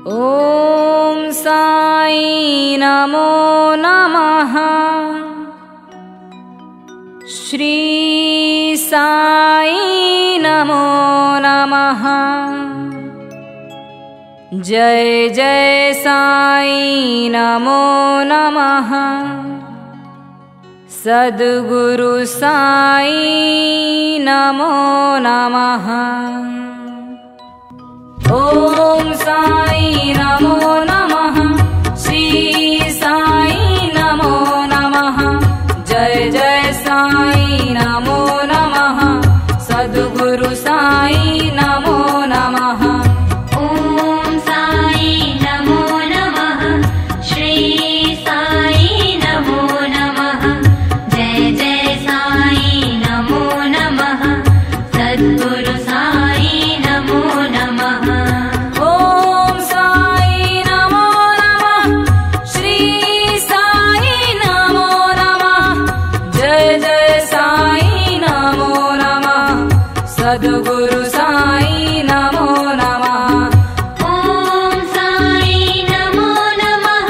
ॐ साई नमो नमः। श्री साई नमो नमः। जय जय साई नमो नमः। सद्गुरु साई नमो नमः। ॐ साई नमो नमः। श्री साई नमो नमः। जय जय साई नमो नमः। सद्गुरु साई नमो नमः। ॐ साई नमो नमः। श्री साई नमो नमः। जय जय साई नमो नमः। सद्गुरु साई नमो नमः। ॐ साई नमो नमः। श्री साई नमो नमः। जय जय साई नमो नमः। सद्गुरु साई नमो नमः। ॐ साई नमो नमः।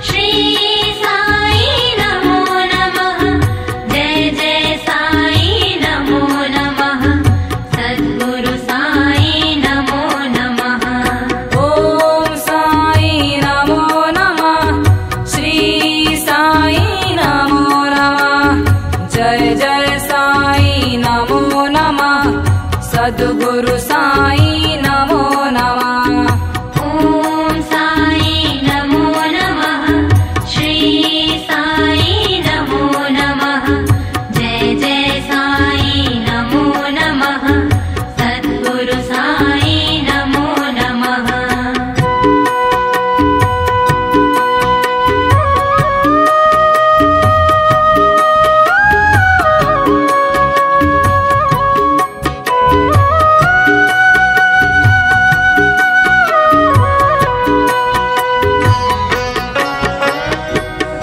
श्री साई नमो नमः। जय जय साई नमो नमः। सद्गुरु साई नमो नमः। ॐ साई नमो नमः। श्री साई नमो नमः। जय जय साई नमो नमः। सद्गुरु साई नमो नमः। ॐ साई नमो नमः। श्री साई नमो नमः। जय जय साई नमो नमः। सद्गुरु साई नमो नमः।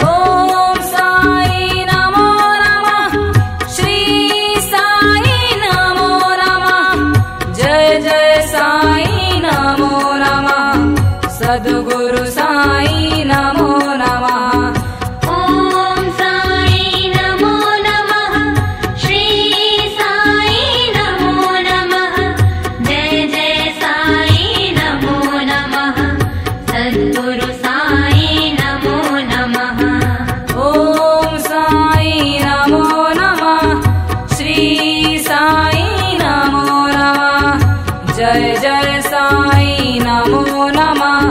ॐ साई नमो नमः। श्री साई नमो नमः। जय जय साई नमो नमः। सद्गुरु साई नमो नमः। ॐ साई नमो नमः। श्री साई नमो नमः। जय जय साई नमो नमः। सद्गुरु साई नमो नमः। ॐ साई नमो नमः। श्री साई नमो नमः। जय जय साई नमो नमः।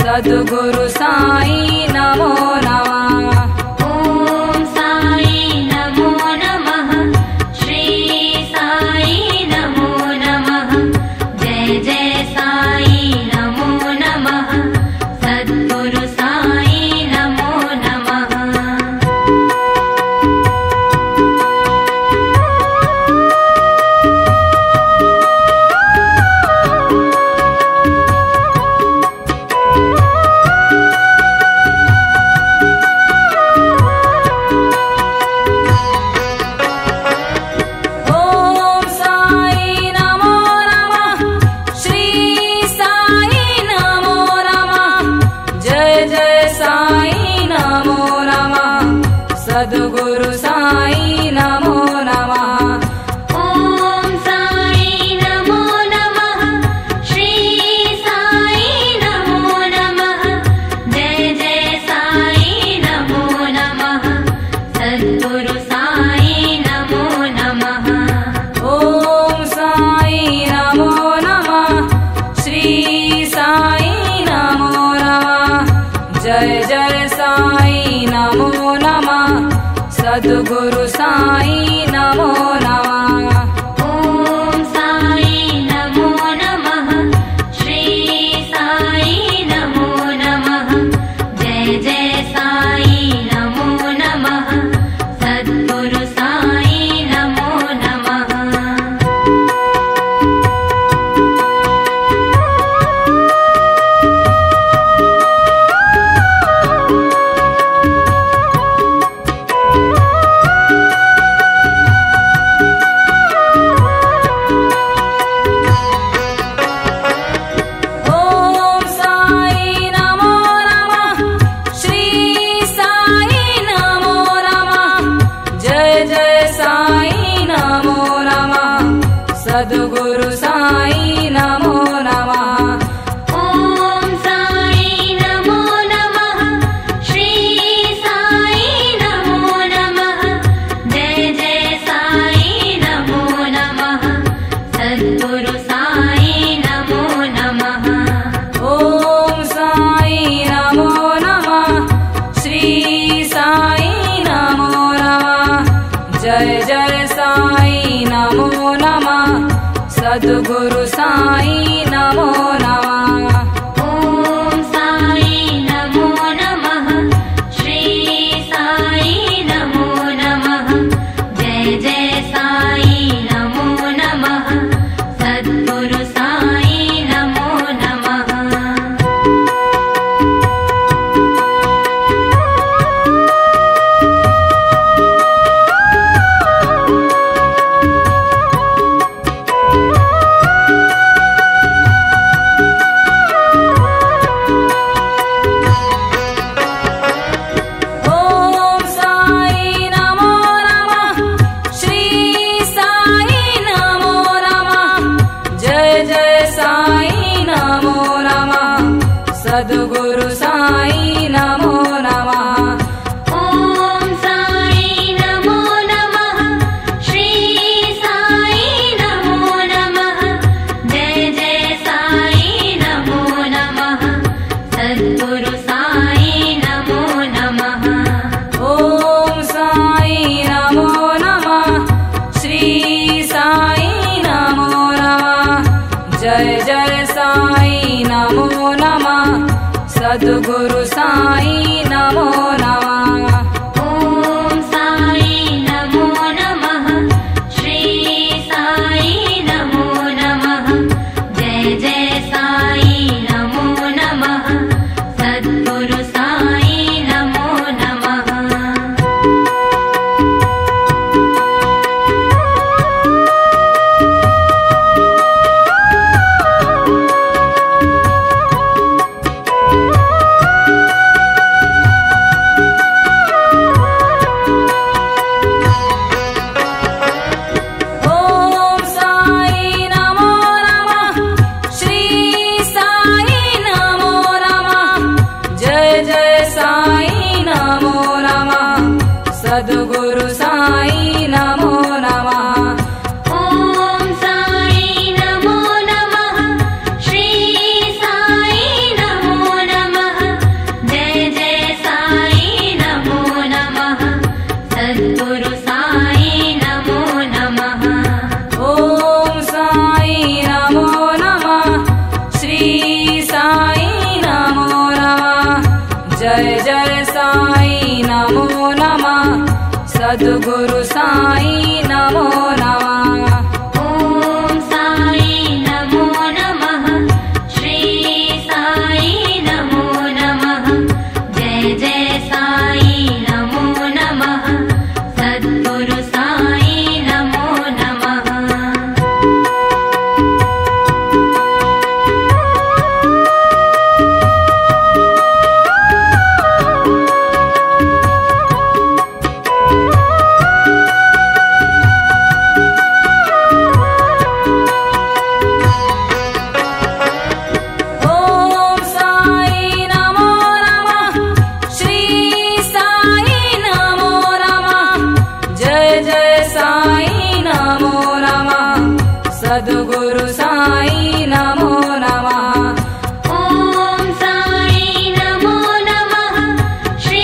सद्गुरु साई नमो नमः। ॐ साई नमो नमः। श्री साई नमो नमः। जय जय साई नमो नमः। सद्गुरु साई नमो नमः। नमो नमः सद्गुरु साई नमो नमः ॐ साई नमो नमः श्री साई नमो नमः जय जय साई नमो नमः सद्गुरु साई नमो नमः सद्गुरु साई नमो नमः ॐ साई नमो नमः श्री साई नमो नमः जय जय साई नमो नमः सद्गुरु साई नमो नमः ॐ साई नमो नमः श्री साई नमो नमः जय जय साई नमो नमः सद्गुरु साई नमो नमः ॐ साई नमो नमः श्री साई नमो नमः जय जय साई नमो नमः सद्गुरु साई नमो नमः सद्गुरु साई नमो नमः ॐ साई नमो नमः श्री साई नमो नमः जय जय साई नमो नमः सद्गुरु साई नमो नमः ॐ साई नमो नमः श्री साई नमो नमः जय जय साई नमो नमः सद्गुरु साई नमो नमः ॐ साई नमो नमः श्री साई नमो नमः जय जय साई नमो नमः सद्गुरु साई नमो नमः सद्गुरु साई नमो नमः ॐ साई नमो नमः श्री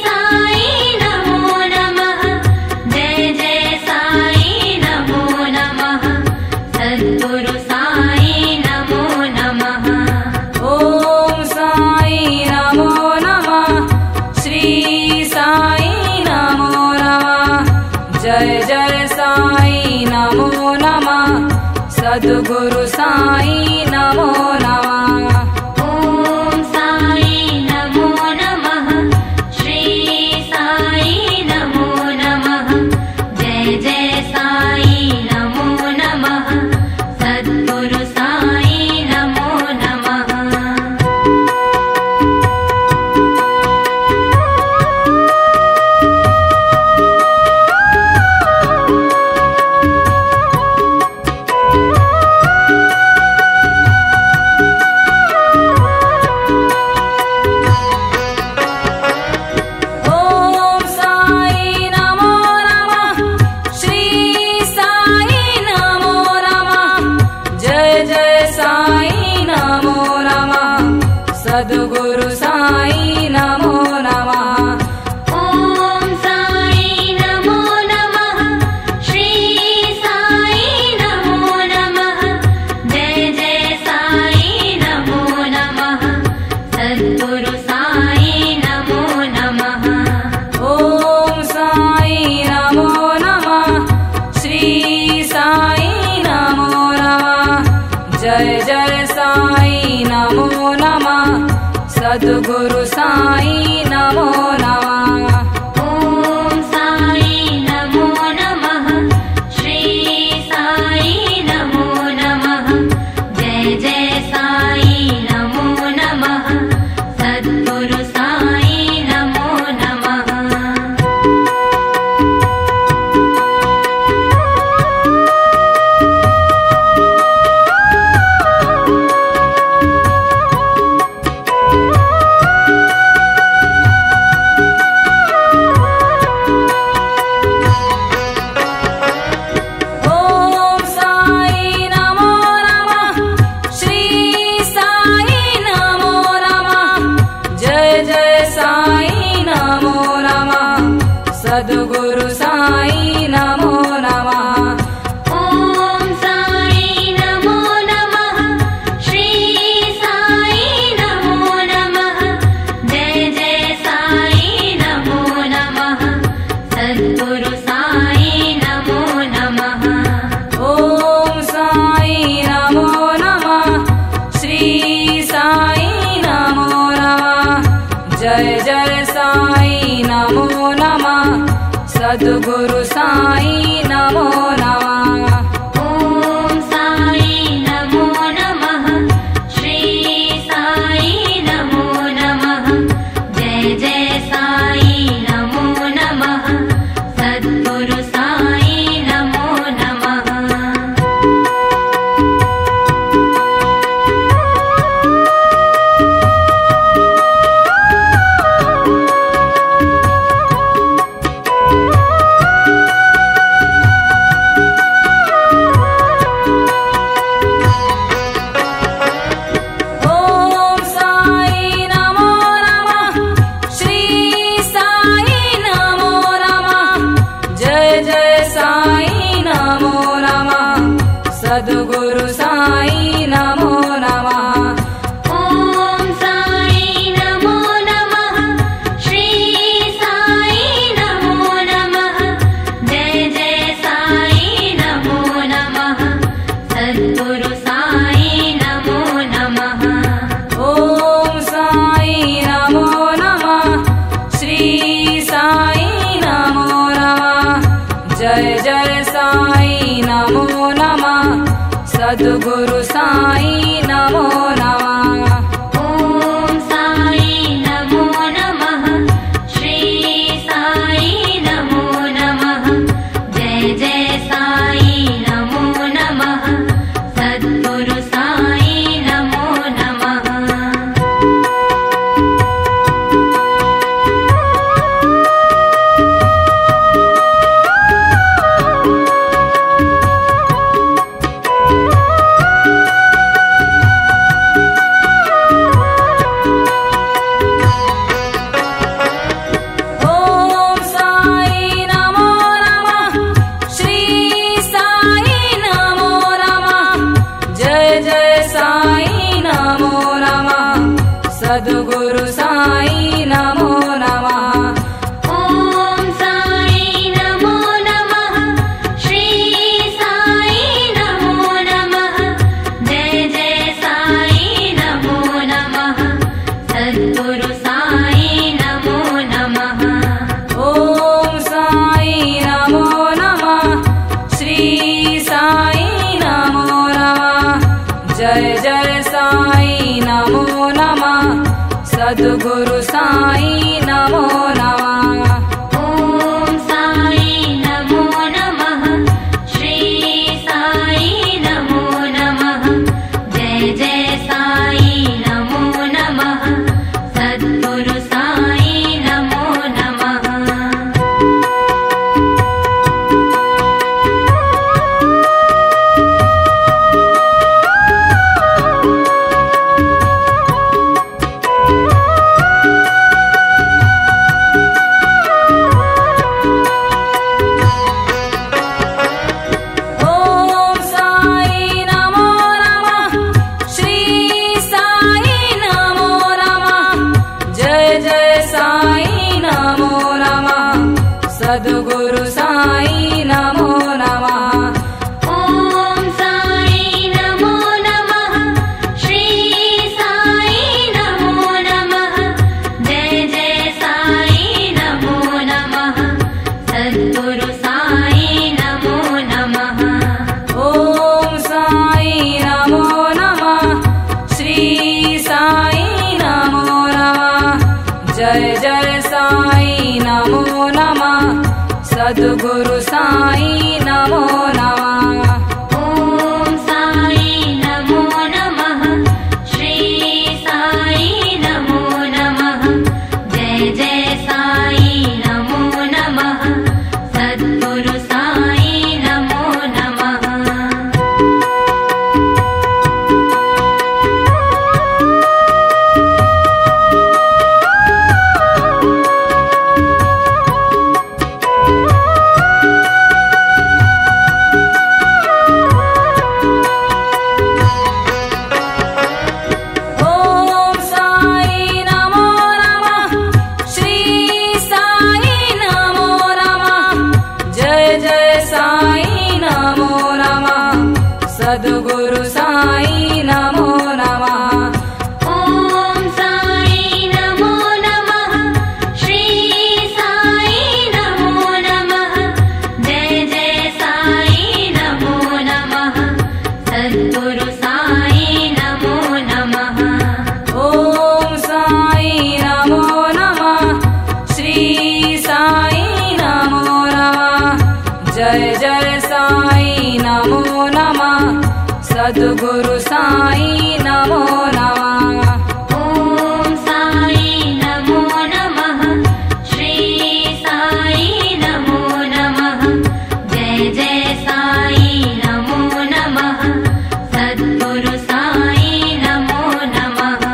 साई नमो नमः जय जय साई नमो नमः सद्गुरु साई नमो नमः ॐ साई नमो नमः श्री साई नमो नमः जय जय साई नमो नमः सद्गुरु साई नमो नमः ॐ साई नमो नमः श्री साई नमो नमः जय जय साई नमो नमः सद्गुरु साई नमो नमः साई नमो नमः। जय जय साई नमो नमः। सद्गुरु साई नमो नमः। ॐ साई नमो नमः। श्री साई नमो नमः। जय जय साई नमो नमः। सद्गुरु साई नमो नमः। ॐ साई नमो नमः। श्री साई नमो नमः। जय जय साई नमो नमः। सद्गुरु साई नमो नमः। ॐ साई नमो नमः। श्री साई नमो नमः। जय जय साई नमो नमः। सद्गुरु साई नमो नमः। ॐ साई नमो नमः। श्री साई नमो नमः। जय जय साई नमो नमः। सद्गुरु साई नमो नमः। ॐ साई नमो नमः। श्री साई नमो नमः। जय जय साई नमो नमः। सद्गुरु साई नमो नमः। ॐ साई नमो नमः। श्री साई नमो नमः। जय जय साई नमो नमः। सद्गुरु साई नमो नमः। ॐ साई नमो नमः। श्री साई नमो नमः। जय जय साई नमो नमः। सद्गुरु साई नमो नमः। ॐ साई नमो नमः। श्री साई नमो नमः। जय जय साई नमो नमः। सद्गुरु साई नमो नमः। ॐ साई नमो नमः। श्री साई नमो नमः। जय जय साई नमो नमः। सद्गुरु साई नमो नमः। ॐ साई नमो नमः। श्री साई नमो नमः। जय जय साई नमो नमः। सद्गुरु साई नमो नमः। ॐ साई नमो नमः। श्री साई नमो नमः। जय जय साई नमो नमः। सद्गुरु साई नमो नमः। ॐ साई नमो नमः। श्री साई नमो नमः। जय जय साई नमो नमः। सद्गुरु साई नमो नमः। ॐ साई नमो नमः। श्री साई नमो नमः। जय जय साई नमो नमः। सद्गुरु साई नमो नमः। नमो नमः सद्गुरु साई नमो नमः ॐ साई नमो नमः श्री साई नमो नमः जय जय साई नमो नमः सद्गुरु साई नमो नमः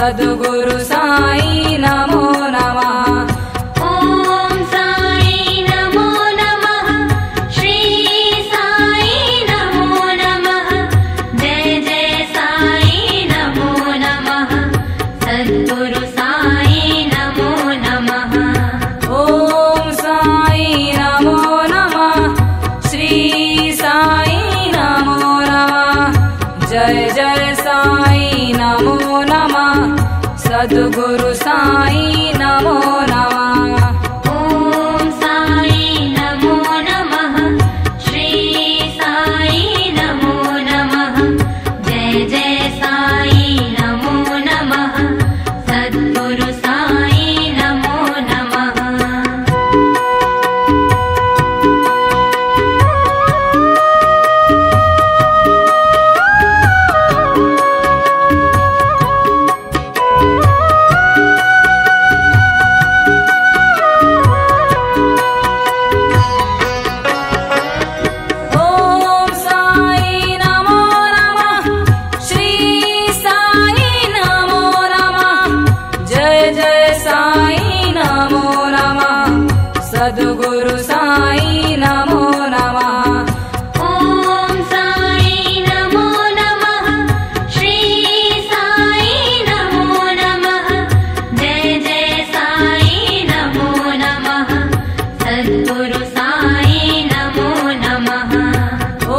सद्गुरु साई नमो नमः ॐ साई नमो नमः श्री साई नमो नमः जय जय साई नमो नमः सद्गुरु साई नमो नमः ॐ साई नमो नमः श्री साई नमो नमः जय जय साई नमो नमः सद्गुरु साई नमो नमः ॐ साई नमो नमः श्री साई नमो नमः जय जय साई नमो नमः सद्गुरु साई नमो नमः सद्गुरु साई नमो नमः ॐ साई नमो नमः श्री साई नमो नमः जय जय साई नमो नमः सद्गुरु साई नमो नमः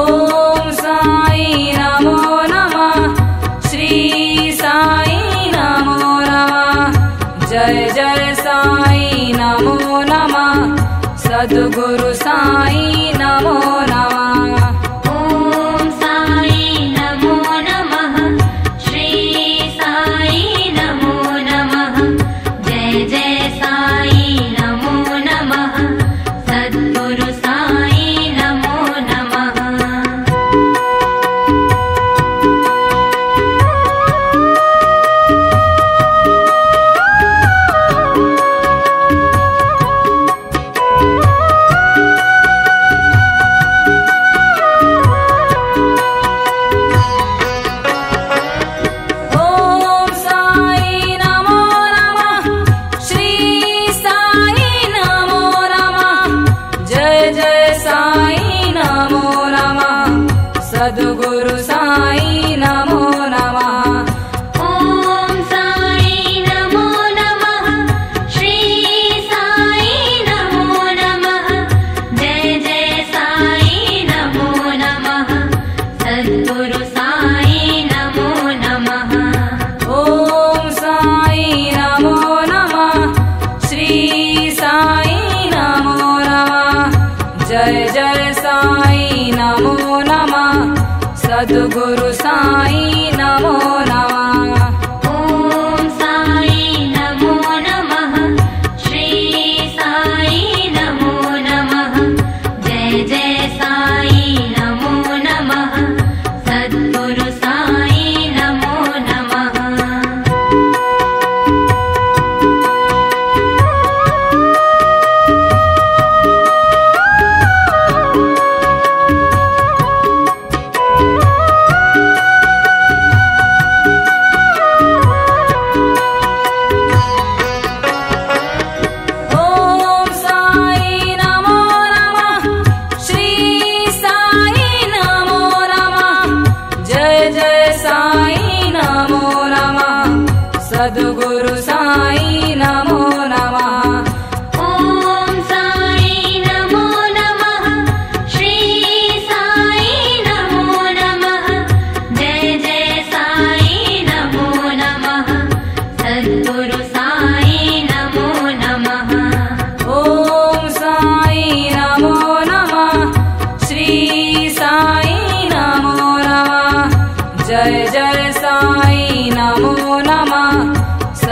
ॐ साई नमो नमः श्री साई नमो नमः जय जय साई नमो नमः सद्गुरु साई नमो नमः ॐ साई नमो नमः श्री साई नमो नमः जय जय साई नमो नमः सद्गुरु साई नमो नमः सद्गुरु साई नमो नमः ॐ साई नमो नमः श्री साई नमो नमः जय जय साई नमो नमः सद्गुरु साई नमो नमः ॐ साई नमो नमः श्री साई नमो नमः जय जय साई नमो नमः सद्गुरु साई नमो नमः ॐ साई नमो नमः श्री साई नमो नमः जय जय साई नमो नमः सद्गुरु साई नमो नमः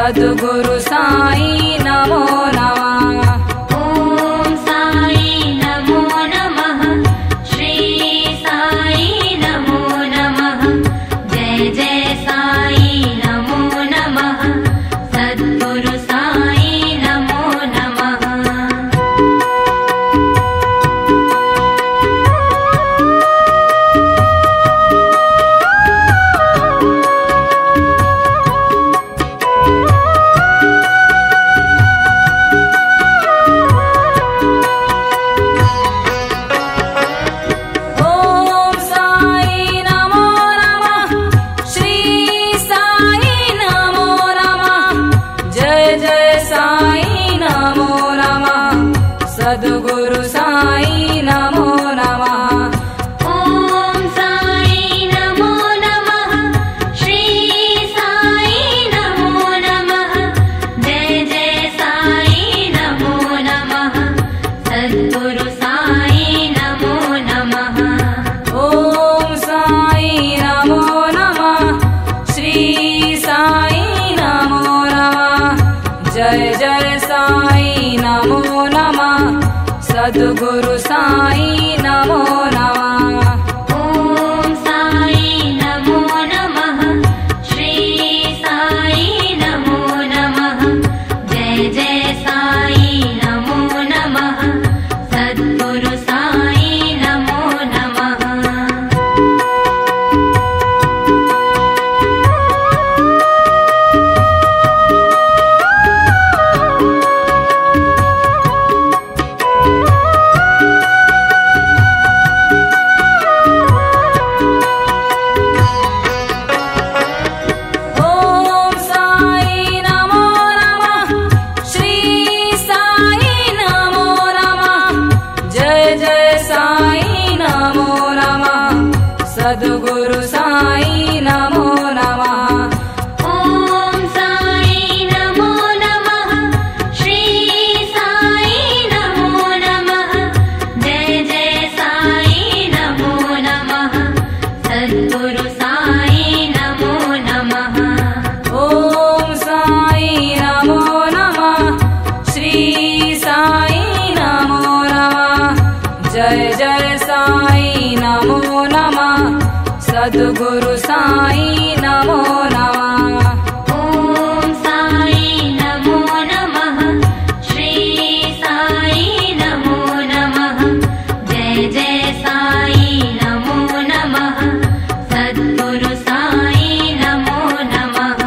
सद्गुरु साई नमो नमः। ॐ साई नमो नमः। श्री साई नमो नमः। जय जय साई नमो नमः। सद्गुरु साई नमो नमः। ॐ साई नमो नमः। श्री साई नमो नमः। जय जय साई नमो नमः। सद्गुरु साई नमो नमः। ॐ साई नमो नमः। श्री साई नमो नमः। जय जय साई नमो नमः। सद्गुरु साई नमो नमः। ॐ साई नमो नमः। श्री साई नमो नमः। जय जय साई नमो नमः। सद्गुरु साई नमो नमः। ॐ साई नमो नमः। श्री साई नमो नमः। जय जय साई नमो नमः। सद्गुरु साई नमो नमः। ॐ साई नमो नमः। श्री साई नमो नमः। जय जय साई नमो नमः। सद्गुरु साई नमो नमः। ॐ साई नमो नमः। श्री साई नमो नमः। जय जय साई नमो नमः। सद्गुरु साई नमो नमः। ॐ साई नमो नमः। श्री साई नमो नमः। जय जय साई नमो नमः। सद्गुरु साई नमो नमः। ॐ साई नमो नमः। श्री साई नमो नमः। जय जय साई नमो नमः। सद्गुरु साई नमो नमः।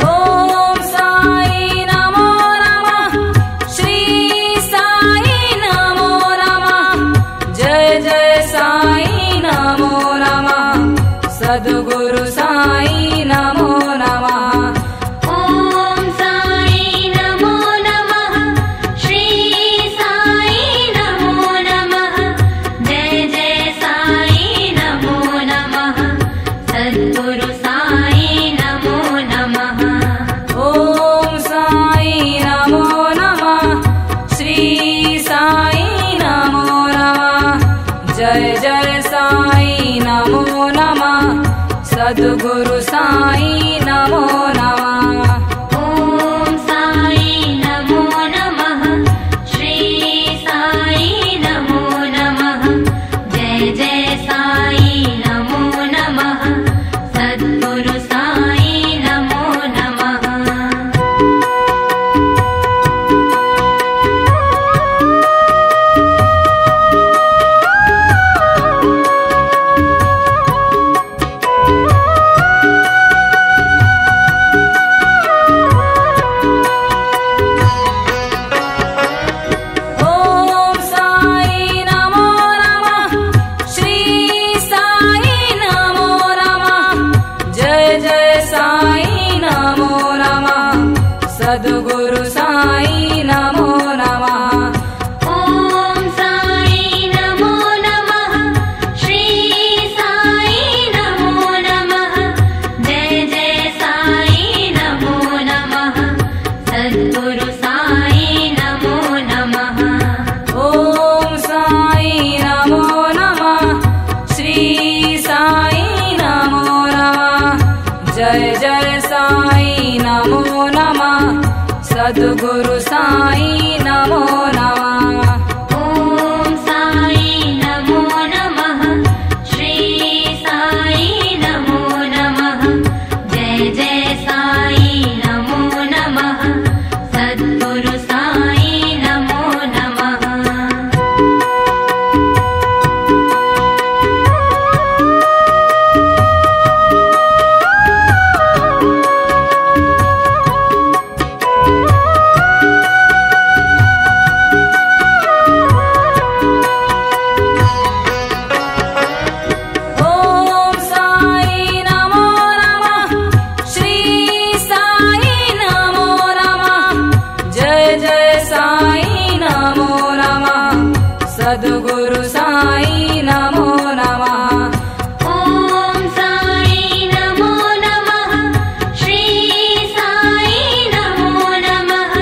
ॐ साई नमो नमः। श्री साई नमो नमः। जय जय साई नमो नमः। सद्गुरु साई नमो नमः। ॐ साई नमो नमः। श्री साई नमो नमः। जय जय साई नमो नमः। सद्गुरु साई नमो नमः। ॐ साई नमो नमः। श्री साई नमो नमः। जय जय साई नमो नमः। सद्गुरु साई नमो नमः। ॐ साई नमो नमः। श्री साई नमो नमः। जय जय साई नमो नमः। सद्गुरु साई नमो नमः। ॐ सद्गुरु साई नमो नमः। ॐ साई नमो नमः। श्री साई नमो नमः। जय जय साई नमो नमः। सद्गुरु साई नमो नमः। सद्गुरु साई नमो नमः। ॐ साई नमो नमः। श्री साई नमो नमः।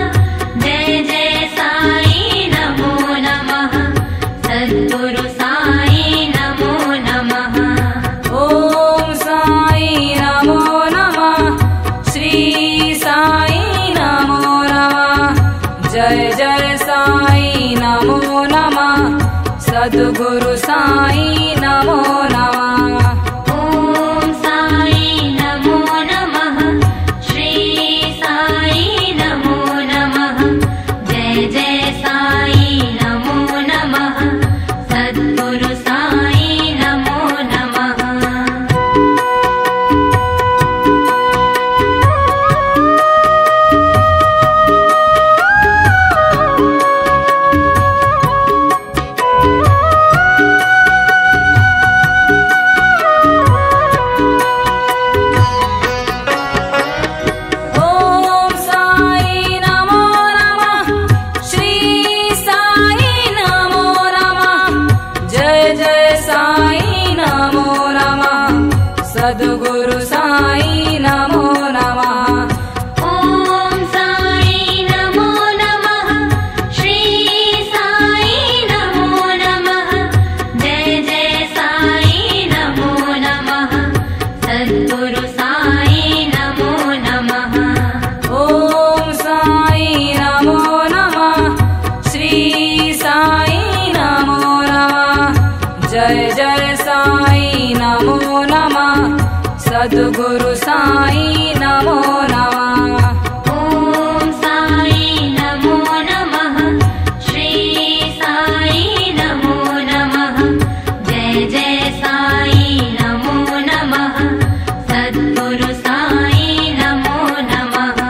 जय जय साई नमो नमः। सद्गुरु साई नमो नमः। ॐ साई नमो नमः। श्री साई नमो नमः। जय जय साई नमो नमः। सद्गुरु साई नमो नमः। ॐ साई नमो नमः। श्री साई नमो नमः। जय जय साई नमो नमः। सद्गुरु साई नमो नमः। सद्गुरु साई नमो नमः। ॐ साई नमो नमः। श्री साई नमो नमः। जय जय साई नमो नमः। सद्गुरु साई नमो नमः। ॐ साई नमो नमः। श्री साई नमो नमः। जय जय साई नमो नमः। सद्गुरु साई नमो नमः। ॐ साई नमो नमः। श्री साई नमो नमः। जय जय साई नमो नमः। सद्गुरु साई नमो नमः।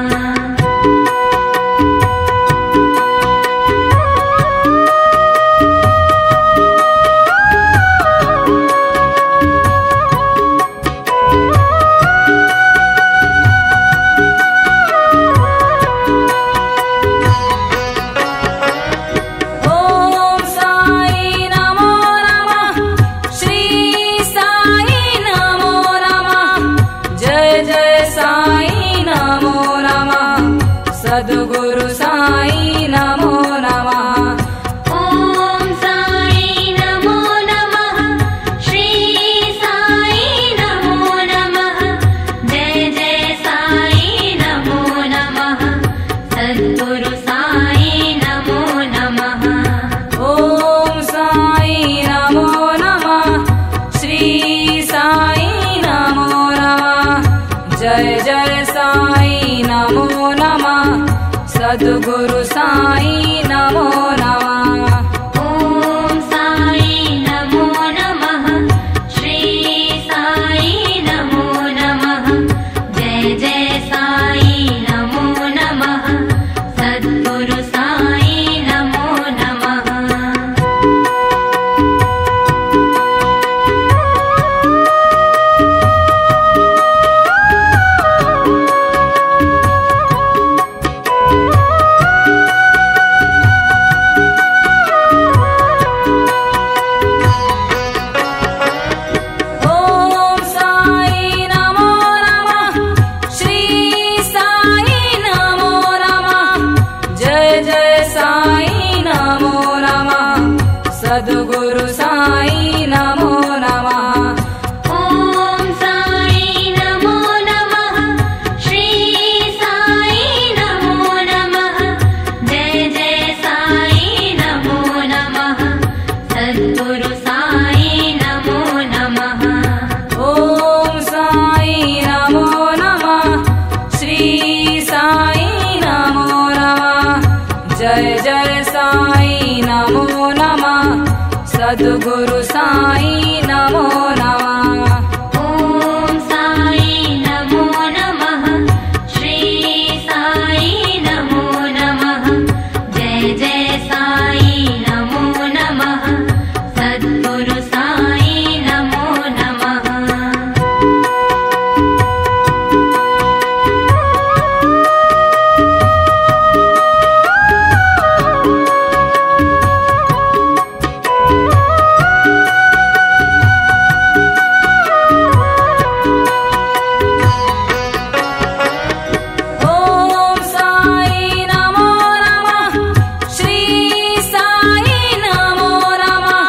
नमो नमः सद्गुरु साई नमो नमः ॐ साई नमो नमः श्री साई नमो नमः जय जय साई नमो नमः सद्गुरु साई नमो नमः ॐ साई नमो नमः श्री साई नमो नमः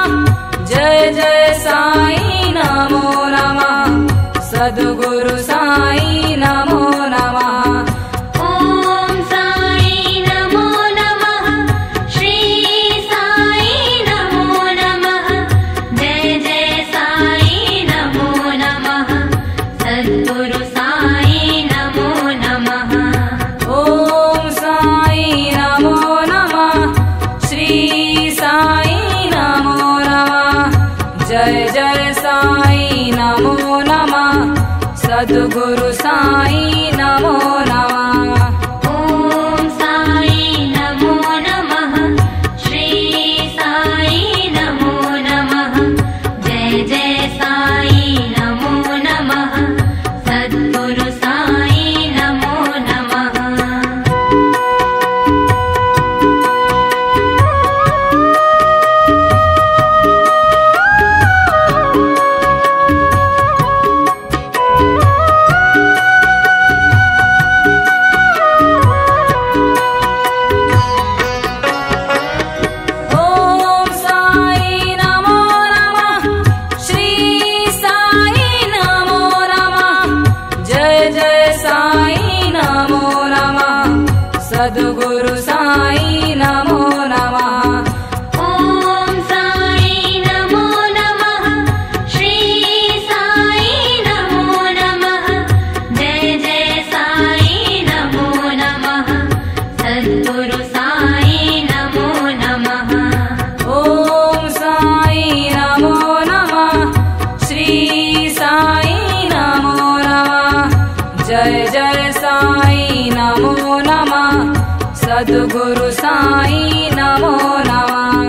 जय जय साई नमो नमः सद्गुरु साई नमो नमः ॐ साई नमो नमः श्री साई नमो नमः जय जय साई नमो नमः सद्गुरु साई नमो नमः ॐ साई नमो नमः श्री साई नमो नमः जय जय साई नमो नमः सद्गुरु साई नमो नमः ॐ साई नमो नमः श्री साई नमो नमः जय जय साई नमो नमः सद्गुरु साई नमो नमः ॐ साई नमो नमः श्री साई नमो नमः जय जय साई नमो नमः सद्गुरु साई नमो नमः ॐ साई नमो नमः श्री साई नमो नमः जय जय साई नमो नमः सद्गुरु साई नमो नमः ॐ साई नमो नमः श्री साई नमो नमः जय जय साई नमो नमः सद्गुरु साई नमो नमः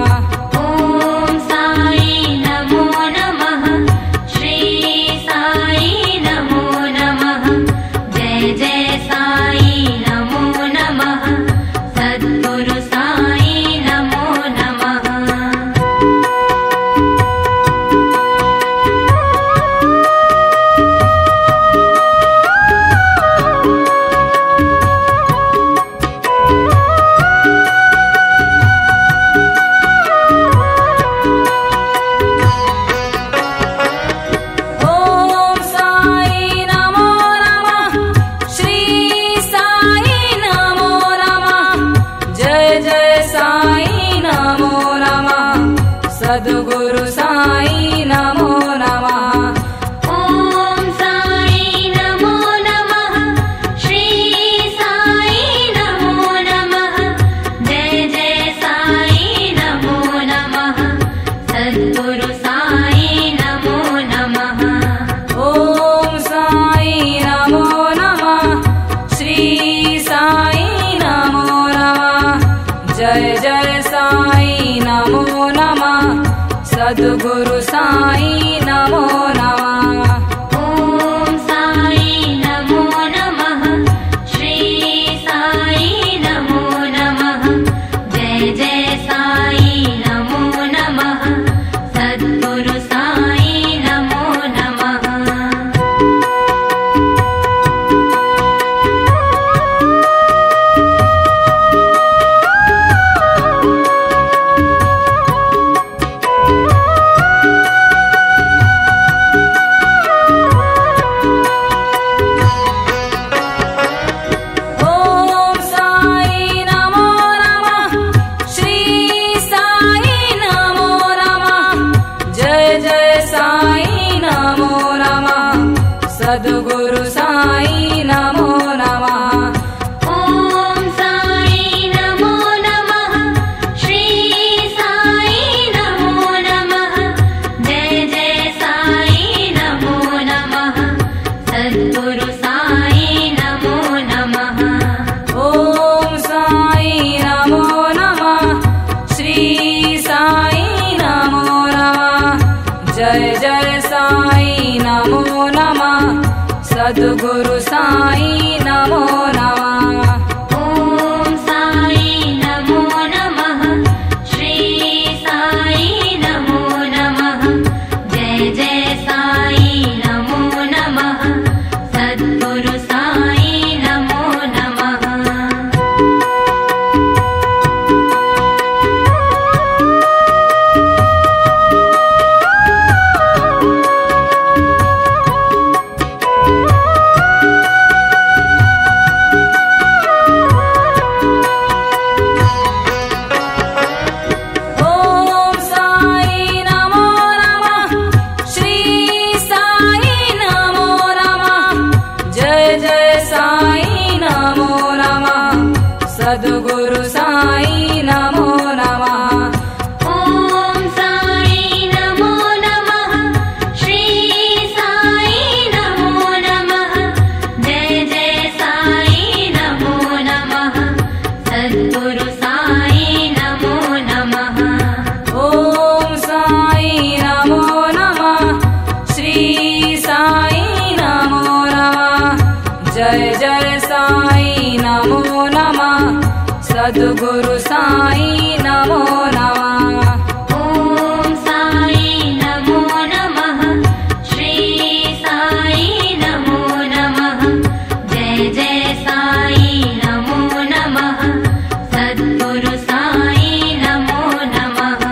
ॐ साई नमो नमः श्री साई नमो नमः जय जय साई नमो नमः सद्गुरु साई नमो नमः ॐ साई नमो नमः श्री साई नमो नमः जय जय साई नमो नमः सद्गुरु साई नमो नमः ॐ साई नमो नमः श्री साई नमो नमः जय जय साई नमो नमः सद्गुरु साई नमो नमः ॐ साई नमो नमः श्री साई नमो नमः जय जय साई नमो नमः सद्गुरु साई नमो नमः ॐ साई नमो नमः श्री साई नमो नमः जय जय साई नमो नमः सद्गुरु साई नमो नमः सद्गुरु साई नमो नमः। ॐ साई नमो नमः। श्री साई नमो नमः। जय जय साई नमो नमः। सद्गुरु साई नमो नमः। सद्गुरु साई नमो नमः। ॐ साई नमो नमः। श्री साई नमो नमः। जय जय साई नमो नमः। सद्गुरु साई नमो नमः। ॐ साई नमो नमः। श्री साई नमो नमः। जय जय साई नमो नमः। सद्गुरु साई नमो नमः। ॐ साई नमो नमः। श्री साई नमो नमः। जय जय साई नमो नमः। सद्गुरु साई नमो नमः।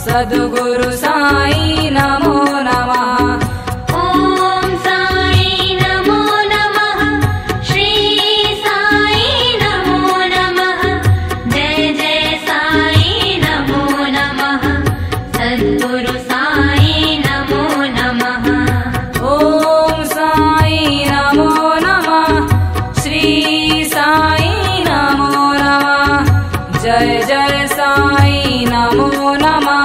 सद्गुरु साई नमो नमः। ॐ साई नमो नमः। श्री साई नमो नमः। जय जय साई नमो नमः। सद्गुरु साई नमो नमः। ॐ साई नमो नमः। श्री साई नमो नमः। जय जय साई नमो नमः।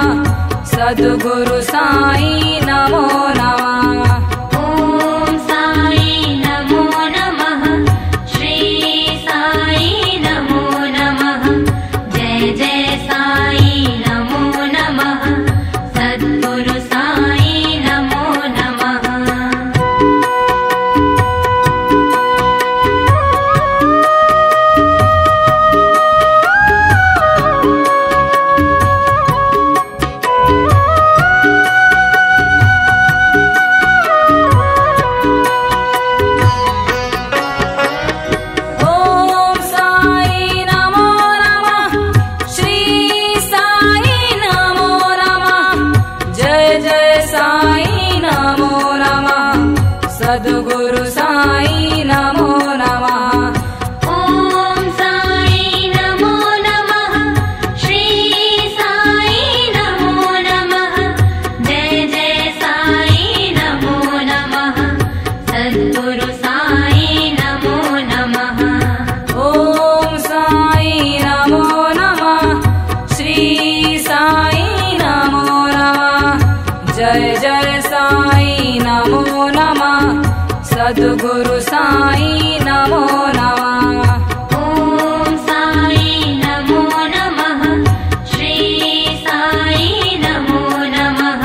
सद्गुरु साई नमो नमः। ॐ साई नमो नमः। श्री साई नमो नमः। जय जय साई नमो नमः। सद्गुरु साई नमो नमः। सद्गुरु साई नमो नमः। ॐ साई नमो नमः। श्री साई नमो नमः। जय जय साई नमो नमः। सद्गुरु साई नमो नमः। ॐ साई नमो नमः। श्री साई नमो नमः। जय जय साई नमो नमः। सद्गुरु साई नमो नमः। ॐ साई नमो नमः। श्री साई नमो नमः।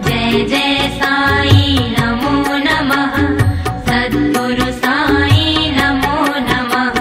जय जय साई नमो नमः। सद्गुरु साई नमो नमः।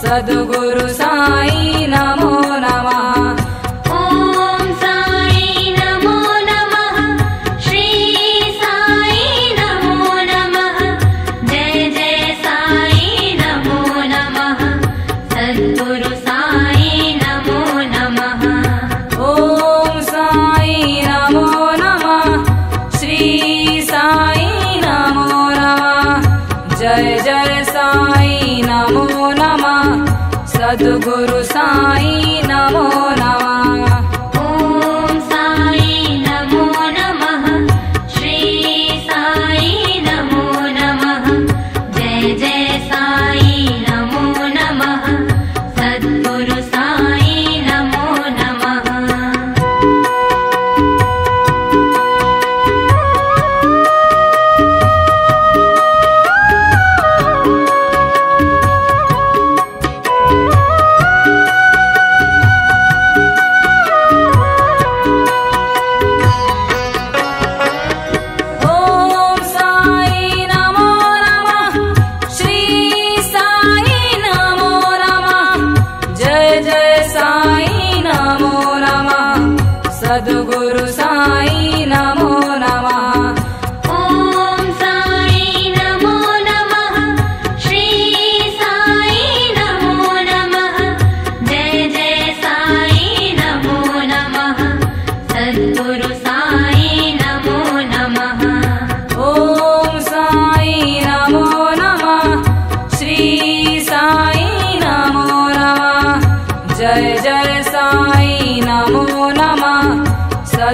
सद्गुरु साई नमो नमः। ॐ साई नमो नमः। श्री साई नमो नमः। जय जय साई नमो नमः। सद्गुरु साई नमो नमः। ॐ साई नमो नमः। श्री साई नमो नमः। जय जय साई नमो नमः। सद्गुरु साई नमो नमः। ॐ साई नमो नमः। श्री साई नमो नमः। जय जय साई नमो नमः। सद्गुरु साई नमो नमः।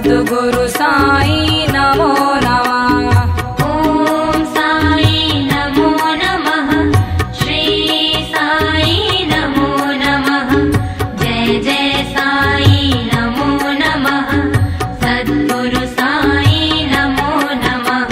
सद्गुरु साई नमो नमः। ॐ साई नमो नमः। श्री साई नमो नमः। जय जय साई नमो नमः। सद्गुरु साई नमो नमः।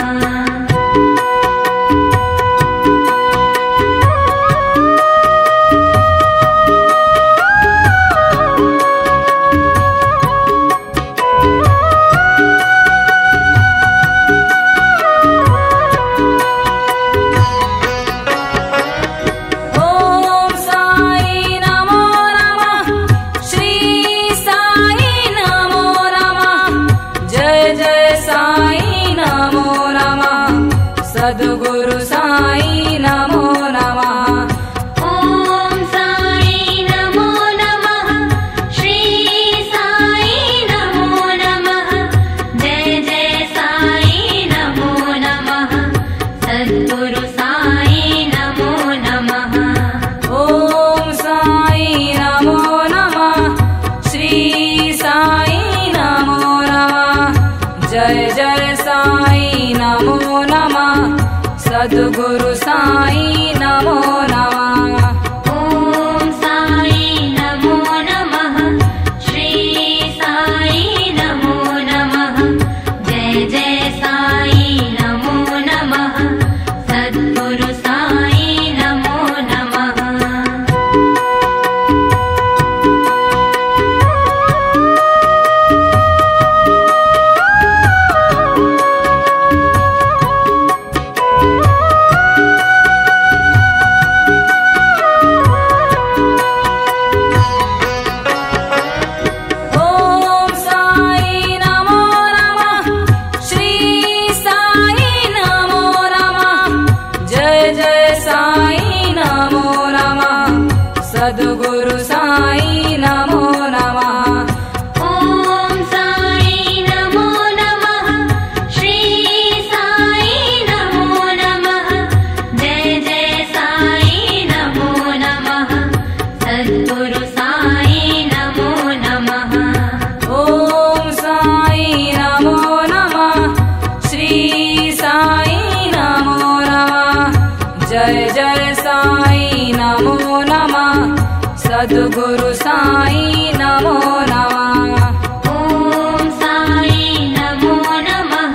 सद्गुरु साई नमो नमः। ॐ साई नमो नमः। श्री साई नमो नमः। जय जय साई नमो नमः। सद्गुरु साई नमो नमः। ॐ साई नमो नमः। श्री साई नमो नमः। जय जय साई नमो नमः। सद्गुरु साई नमो नमः। ॐ साई नमो नमः। श्री साई नमो नमः। जय जय साई नमो नमः। सद्गुरु साई नमो नमः। सद्गुरु साई नमो नमः। ॐ साई नमो नमः। श्री साई नमो नमः। जय जय साई नमो नमः। सद्गुरु साई नमो नमः। ॐ साई नमो नमः। श्री साई नमो नमः। जय जय साई नमो नमः। सद्गुरु साई नमो नमः। ॐ साई नमो नमः।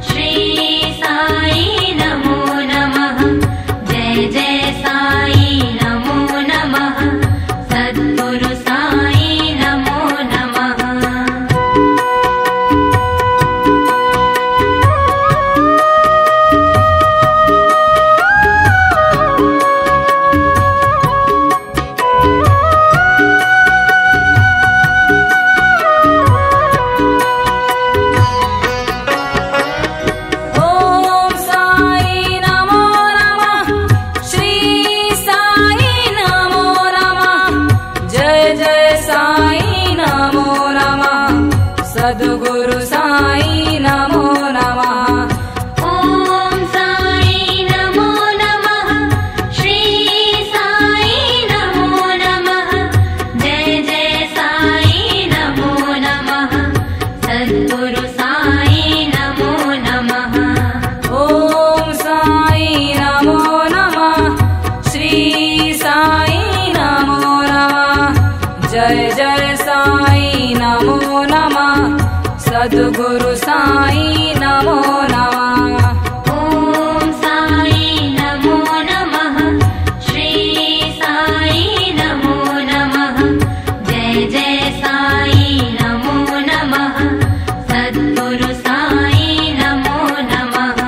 श्री साई नमो नमः। जय जय साई नमो नमः। सद्गुरु साई नमो नमः। सद्गुरु साई नमो नमः। ॐ साई नमो नमः। श्री साई नमो नमः। जय जय साई नमो नमः। सद्गुरु साई नमो नमः। ॐ साई नमो नमः। श्री साई नमो नमः। जय जय साई नमो नमः। सद्गुरु साई नमो नमः। ॐ साई नमो नमः। श्री साई नमो नमः। जय जय साई नमो नमः। सद्गुरु साई नमो नमः।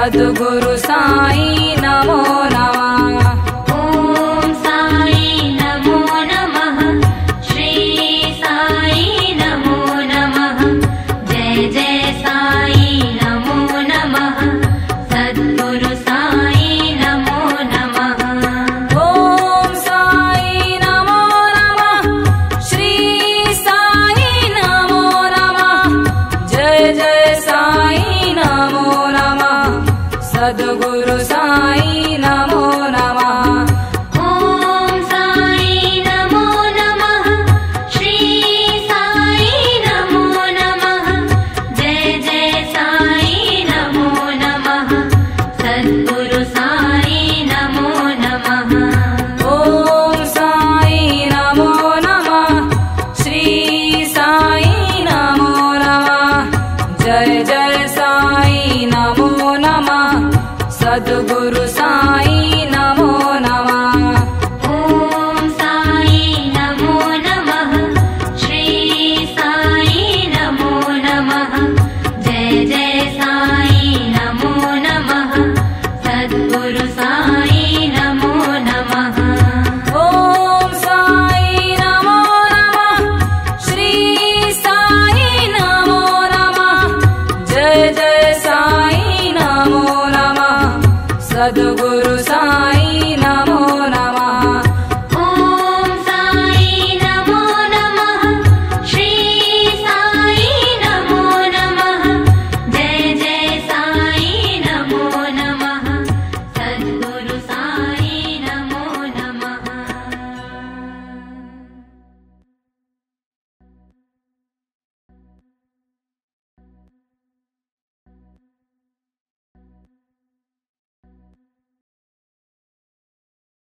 सद्गुरु साई नमो नमः। ॐ साई नमो नमः, श्री साई नमो नमः, जय जय साई नमो नमः, सद्गुरु साई नमो नमः। ॐ साई नमो नमः, श्री साई नमो नमः, जय जय साई नमो नमः, सद्गुरु साई नमो नमः। ॐ साई नमो नमः, श्री साई नमो नमः, जय जय साई नमो नमः, सद्गुरु साई नमो नमः। ॐ साई नमो नमः, श्री साई नमो नमः, जय जय साई नमो नमः, सद्गुरु साई नमो नमः। ॐ साई नमो नमः, श्री साई नमो नमः, जय जय साई नमो नमः, सद्गुरु साई नमो नमः। ॐ साई नमो नमः, श्री साई नमो नमः, जय जय साई नमो नमः, सद्गुरु